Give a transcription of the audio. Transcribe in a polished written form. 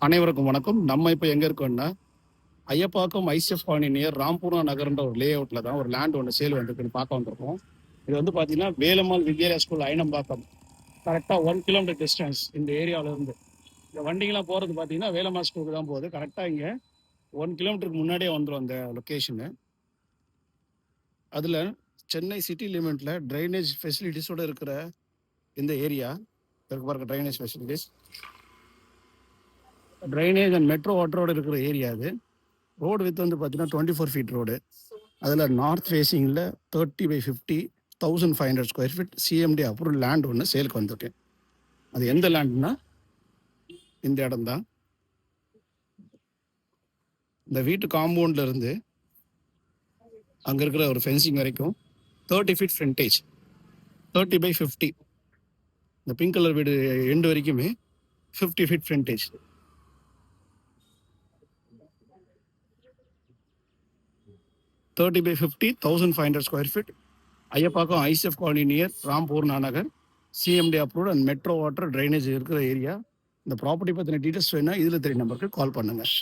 அனைவருக்கும் வணக்கம். நம்ம இப்போ எங்கே இருக்கோம்னா ஐயப்பாக்கம் ஐசிஎஃப் காலனி நியர் ராம்பூர்ணா நகர்ன்ற ஒரு லே அவுட்டில் தான் ஒரு லேண்ட் ஒன்று சேல் வந்துருக்குன்னு பார்க்க வந்திருக்கோம். இது வந்து பார்த்தீங்கன்னா வேலம்மாள் வித்யாலயா ஸ்கூல் ஐனம்பாக்கம், கரெக்டாக 1 கிலோமீட்டர் டிஸ்டன்ஸ் இந்த ஏரியாவிலேருந்து. இந்த வண்டிங்கெலாம் போகிறது பார்த்தீங்கன்னா வேலம்மாள் ஸ்கூலுக்கு தான் போகுது. கரெக்டாக இங்கே 1 கிலோமீட்டருக்கு முன்னாடியே வந்துடும் அந்த லொக்கேஷனு. அதில் சென்னை சிட்டி லிமிட்டில் ட்ரைனேஜ் ஃபெசிலிட்டிஸோடு இருக்கிற இந்த ஏரியா இருக்கு பாருங்க. Drainage facilities, drainage and metro வாட்டரோடு இருக்கிற ஏரியா அது. ரோடு வித் வந்து பார்த்தீங்கன்னா 24 ஃபீட் ரோடு. அதில் நார்த் ஃபேஸிங்கில் 30/50 1500 square feet CMD approval land ஒன்று சேலுக்கு வந்திருக்கு. அது எந்த லேண்ட்னா இந்த இடம் தான். இந்த வீட்டு காம்பவுண்டில் இருந்து அங்கே இருக்கிற ஒரு ஃபென்சிங் வரைக்கும் 30 ஃபீட் ஃப்ரண்டேஜ், 30/50. இந்த பிங்க் கலர் வீடு எண்டு வரைக்குமே 50 feet frontage. (30/50) 1500 square feet. Ayyappakkam ICF colony near Rampoorna Nagar, CMD approved and metro water drainage இருக்கிற ஏரியா. இந்த ப்ராப்பர்ட்டி பற்றின டீட்டெயில்ஸ் வேணால் இதில் 3 நம்பருக்கு கால் பண்ணுங்கள்.